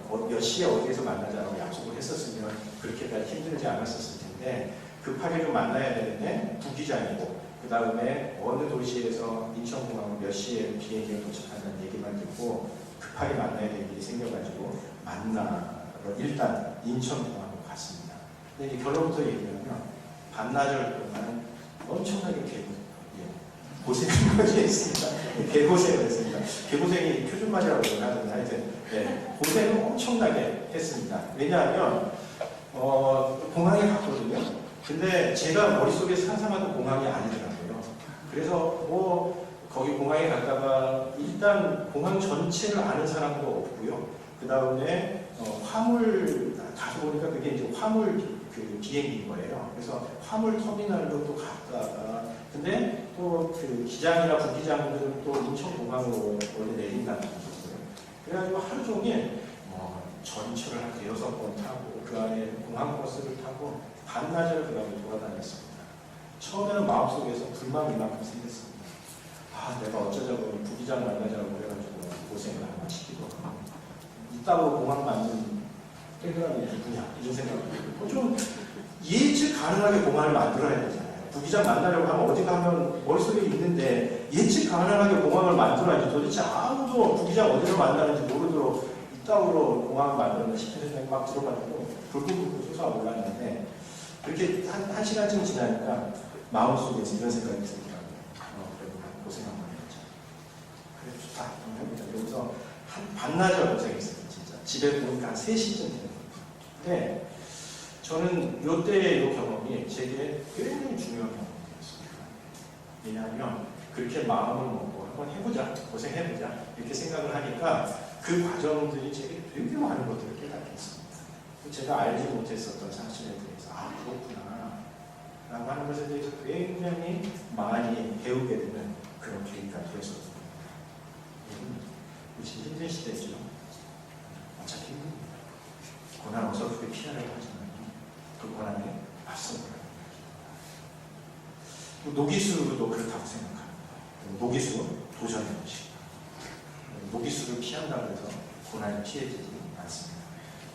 몇 시에 어디에서 만나자고 약속을 했었으면 그렇게까지 힘들지 않았었을 텐데 급하게 좀 만나야 되는데 부기장이고 그 다음에 어느 도시에서 인천공항으로 몇 시에 비행기가 도착한다는 얘기만 듣고 급하게 만나야 될 일이 생겨가지고 만나러 일단 인천공항으로 갔습니다. 근데 이제 결론부터 얘기하면 반나절 동안 엄청나게 고생을 했습니다. 개고생을 했습니다. 개고생이 표준말이라고 하는데 하여튼 고생을 엄청나게 했습니다. 왜냐하면 공항에 갔거든요. 근데 제가 머릿속에 상상하던 공항이 아니더라고요. 그래서 거기 공항에 갔다가 일단 공항 전체를 아는 사람도 없고요. 그 다음에 화물 가서 보니까 그게 이제 화물 그 비행기인 거예요. 그래서 화물 터미널로 또 갔다가 근데 또 그 기장이나 부기장들은 또 인천공항으로 원래 내린다는 거였어요. 그래가지고 하루 종일 전철을 한 6번 타고 그 안에 공항버스를 타고 반나절 그 안에 돌아다녔습니다. 처음에는 마음속에서 불만이 이만큼 생겼습니다. 내가 어쩌자고 부기장 만나자고 그래가지고 고생을 하나 시키고 이따고 공항 만든 땡그라미 누구냐 이런 생각이 들고 좀 예측 가능하게 공항을 만들어야 되잖아요. 부기장 만나려고 하면 어디 가면 머릿속에 있는데 예측 가능하게 공항을 만들어야지. 도대체 아무도 부기장 어디로 만나는지 모르도록 이따구로 공항을 만들었나 싶은 생각이 막 들어가지고 불끈불끈 솟아올랐는데 그렇게 한 시간쯤 지나니까 마음속에서 이런 생각이 들더라고요. 그래도 고생 한번 해보자. 그래 좋다. 한번 해보자. 여기서 한 반나절 고생했어요. 진짜. 집에 보니까 한 3시쯤 되는 거예요. 근데 저는 이때의 이 경험이 제게 굉장히 중요한 경험이었습니다. 왜냐하면 그렇게 마음을 먹고 한번 해보자, 고생해보자 이렇게 생각을 하니까 그 과정들이 제게 되게 많은 것들을 깨닫게 했습니다. 제가 알지 못했었던 사실에 대해서 그렇구나 라고 하는 것에 대해서 굉장히 많이 배우게 되는 그런 계기가 되었습니다. 요즘 힘든 시대죠. 어차피 힘듭니다. 고난 어설프게 피하려고 하지만 그 고난에 맞서는 노기수도 그렇다고 생각합니다. 노기수 도전해 보십니다. 노기수를 피한다고 해서 고난을 피해지지 않습니다.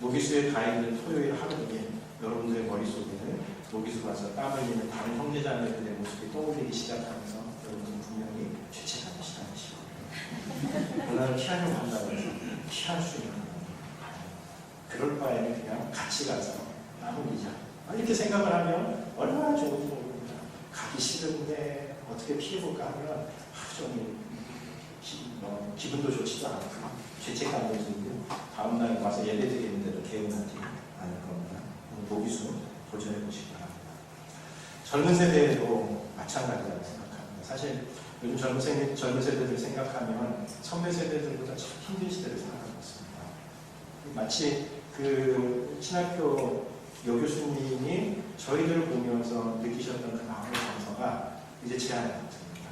노기수에 가 있는 토요일 하루 중에 여러분들의 머릿속에는 노기수 가서 땀 흘리는 다른 형제자매들의 모습이 떠오르기 시작하면서 여러분들은 분명히 죄책감이 시작하실 거예요. 고난을 피하려고 한다고 해서 피할 수 있는 그럴 바에는 그냥 같이 가서 나누자. 이렇게 생각을 하면 얼마나 좋은지 모릅니다. 가기 싫은데 어떻게 피해볼까 하면 하루 종일 기분도 좋지도 않고 죄책감도 들고 다음날 와서 예배 드리는데도 개운하지 않을 겁니다. 노기수 도전해 보시기 바랍니다. 젊은 세대도 마찬가지라고 생각합니다. 사실 요즘 젊은 세대들 생각하면 선배 세대들보다 참 힘든 시대를 살아가고 있습니다. 마치 그 신학교 여교수님이 저희들을 보면서 느끼셨던 그 마음의 정서가 이제 제한이 없습니다.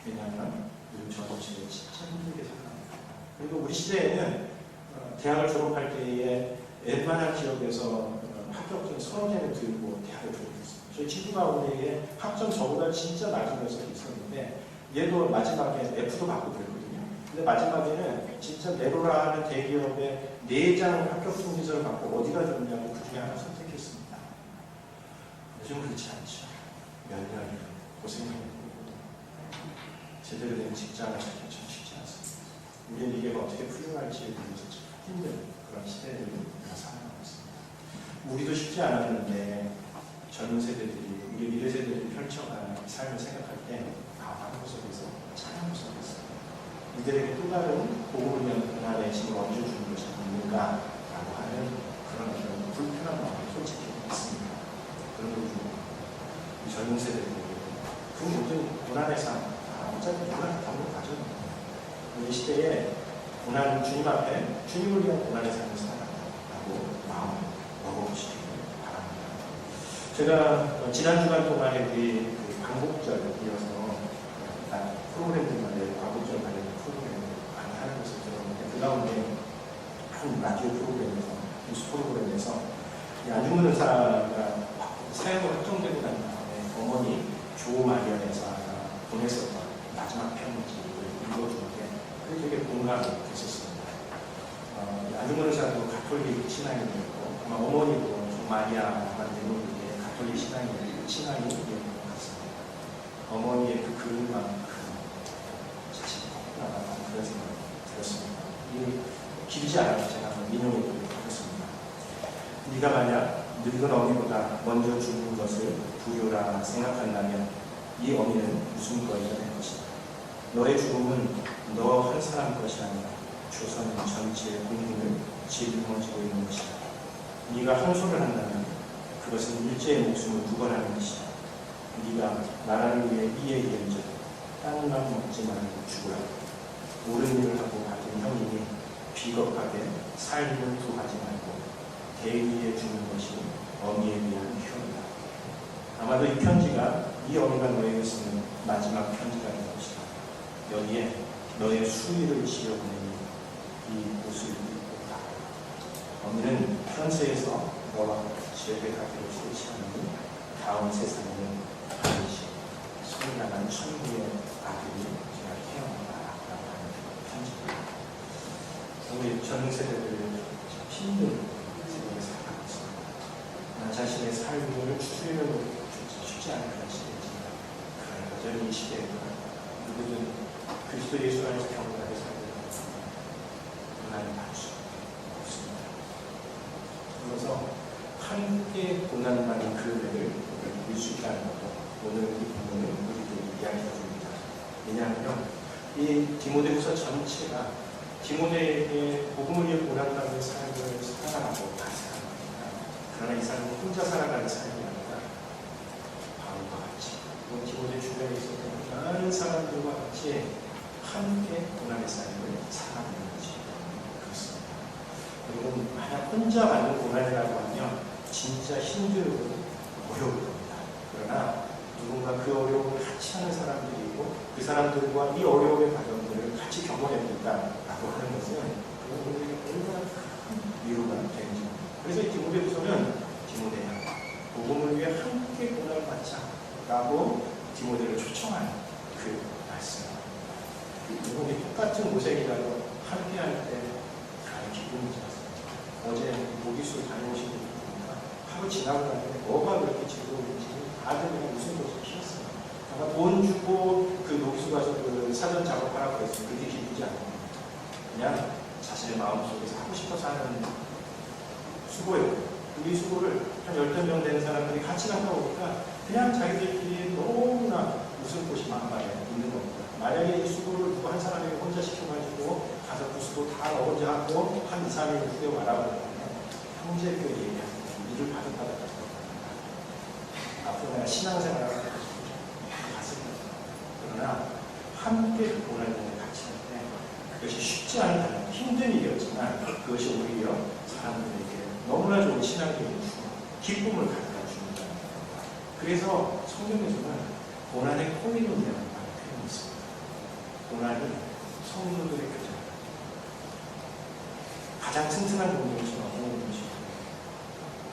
왜냐하면 요즘 저도 진짜 힘들게 살아갑니다. 그리고 우리 시대에는 대학을 졸업할 때에 웬만한 지역에서 합격증 서너 개를 들고 대학을 졸업했어요. 저희 친구 가운데에 학점 저보다 진짜 낮은 녀석이 있었는데 얘도 마지막에 F도 받고 그랬거든요. 근데 마지막에는 진짜 내로라 하는 대기업에 4장 합격증 지서를 받고 어디가 좋냐고 그 중에 하나 선택했습니다. 요즘 그렇지 않죠. 몇 년을 고생하고 제대로 된 직장을 찾기 참 쉽지 않습니다. 우리는 이게 어떻게 훌륭할지 모르면서 참 힘든 그런 시대를 살아가고 있습니다. 우리도 쉽지 않았는데 젊은 세대들이 우리 미래 세대들이 펼쳐가는 삶을 생각할 때 하나님 속에서 찬양 속에서 이들에게 또 다른 복음을 위한 고난의 힘을 얹어주는 것이 아닌가라고 하는 그런 불편한 마음이 솔직히 있습니다. 그런 걸 이 젊은 세대들이 그 모든 고난의 삶 어차피 고난을 겪는 과정입니다. 우리 시대에 고난 주님 앞에 주님을 위한 고난의 삶을 살아가라고 마음을 먹어보시기 바랍니다. 제가 지난 주간 동안에 우리 광복절 이어서 프로그램들마다 광복절 관련 프로그램을 많이 하는 것을 들었는데 그 가운데 한 라디오 프로그램에서 뉴스 프로그램에서 안중근 의사가 사형을 확정되고 난 다음에 어머니 조마리아 여사가 보냈었던 마지막 편지를 읽어주는데 그게 되게 공감이 됐었습니다. 안중근 의사도 가톨릭 신앙인이었고 아마 어머니도 조마리아만 내놓기에 가톨릭 신앙인이었던 것 같습니다. 어머니의 그 그릇만큼 자신이 컸구나라는 그런 생각이 들었습니다. 이 길지 않아서 제가 한번 인용해 보도록 하겠습니다. 네가 만약 늙은 어미보다 먼저 죽는 것을 부유라 생각한다면 이 어미는 무슨 거리가 될 것이다. 너의 죽음은 너 한 사람 것이 아니라 조선 전체의 국민을 짊어지고 있는 것이다. 네가 항소를 한다면 그것은 일제의 목숨을 부건하는 것이다. 네가 나라를 위해 이에 이은즉 땅만 먹지 말고 죽으라. 옳은 일을 하고 받은 형님이 비겁하게 삶을 구하지 말고 대의에 죽는 것이 어미에 대한 표현이다. 아마도 이 편지가 이 어미가 너에게 쓰는 마지막 편지가 될 것이다. 여기에 너의 수위를 지어보내니 이 옷을 입고 가. 어미는 현세에서 너와 지역에 가기로 소치하니 다음 세상에는 반드시 소리나는 천국의 아들이 태어난다라고 하는 편지입니다. 우리 젊은 세대들은 힘든 세대에 살아가고 있습니다. 나 자신의 삶을 추스리려고 쉽지 않은 그런 시대입니다. 그러나 여전히 이 시대에 누구든 그리스도 예수 안에서 경건하게 살려고 합니다. 고난을 받을 수 없습니다. 그래서 함께 고난 받는 그들을 볼 수 있다는 것도 오늘 이 부분을 우리들이 이야기해 줍니다. 왜냐하면 이 디모데후서 전체가 디모데에게 복음을 위해 고난받는 삶을 살아가고 살아갑니다. 그러나 이 삶은 혼자 살아가는 삶이 아니라 바울과 같이 디모데 주변에 있었던 많은 사람들과 같이 함께 고난의 삶을 살아가는 것이 그렇습니다. 여러분 만약 혼자 받는 고난이라고 하면 진짜 힘들고 어려울 겁니다. 그러나 누군가 그 어려움을 같이 하는 사람들이 있고 그 사람들과 이 어려움의 과정들을 같이 경험해보겠다라고 하는 것은 그분들에게 얼마나 큰 위로가 되는지. 그래서 이 디모데후서는 디모데야 복음을 위해 함께 고난을 받자라고 디모데를 초청하는 그 말씀입니다. 여러분이 똑같은 고생이라도 함께 할 때 가는 기분이 좋습니다. 어제 모기수 다녀오신 분이 보니까 하루 지나고 나면 뭐가 그렇게 즐거운지 다들 그냥 무슨 것을 피웠어요. 아마 돈 주고 그 녹수 가서 그 사전 작업하라고 했으면 그렇게 기쁘지 않아요. 그냥 자신의 마음속에서 하고 싶어서 하는 수고예요. 이 수고를 한 10명 되는 사람들이 같이 갔다 오니까 그냥 자기들끼리 너무나 웃을 곳이 마음만에 있는 겁니다. 만약에 이 수고를 누구 한 사람에게 혼자 시켜가지고 가서 그 수고 다 너 혼자 하고 한 2, 3일 후에 와라고 하면 형제교 얘기하고 일을 받은 바닥까지 앞으로 앞으로 내가 신앙생활을 하게 됐습니다. 그러나 함께 고난을 같이 할 때 그것이 쉽지 않은 힘든 일이었지만 그것이 오히려 사람들에게 너무나 좋은 신앙적인 기쁨을 가져다 줍니다. 그래서 성경에서는 고난의 코미론이라는 표현이 있습니다. 고난은 성도들의 교제, 가장 튼튼한 공동체가 어떤 공동체입니까?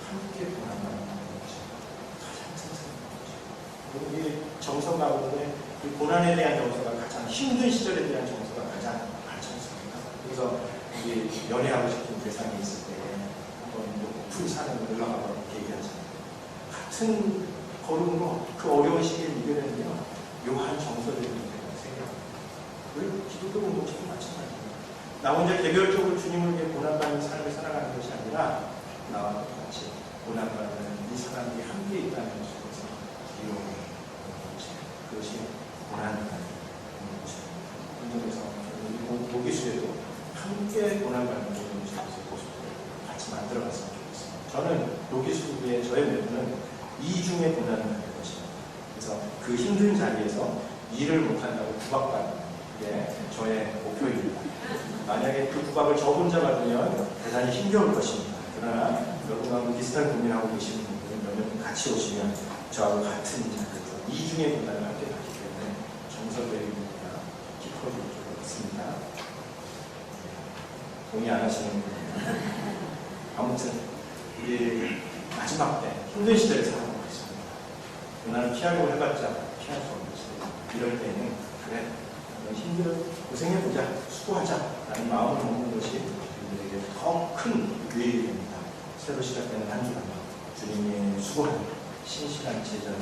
함께 고난받는 공동체, 가장 튼튼한 공동체. 우리 정서 가운데 그 고난에 대한 정서가 가장 힘든 시절에 대한 정서가 가장 많습니다. 그래서 우리 연애하고 싶은 대상이 있을 때 한번 높은 산에 올라가서 얘기하잖아요. 같은 걸음으로 그 어려운 시기를 이겨내는요, 묘한 정서적인 문제가 생겨요. 그 기독교 공동체도 마찬가지입니다. 나 혼자 개별적으로 주님을 위해 고난받는 삶을 살아가는 것이 아니라 나와 똑같이 고난받는 이 사람들이 함께 있다는 것에서 이루어진 공동체, 그것이 고난받는 공동체입니다. 공동에서 우리 노기수에도 함께 고난받는 공동체의 모습을 같이 만들어갔으면 좋겠습니다. 저는 노기수의 저의 목표는 이중의 고난을 받는 것입니다. 그래서 그 힘든 자리에서 일을 못한다고 구박받는 게 저의 목표입니다. 만약에 그 구박을 저 혼자 받으면 대단히 힘겨울 것입니다. 그러나 여러분하고 비슷한 고민하고 계시는 분들은 몇 명 같이 오시면 저하고 같은 자리에서 이중의 고난을 함께 받기 때문에 정서적인 의미가 깊어질 줄 믿습니다. 동의 안 하시는 분들. 아무튼 우리 마지막 때 힘든 시대를 살아가고 있습니다. 고난을 피하려고 해봤자 피할 수 없는 시대. 이럴 때는 그래, 힘들어 고생해보자, 수고하자 라는 마음을 먹는 것이 우리에게 더 큰 유익이 됩니다. 새로 시작되는 한 주간 주님의 수고하는 신실한 제자로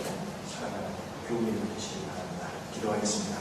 살아가는 교우님들 되시기 바랍니다. 기도하겠습니다.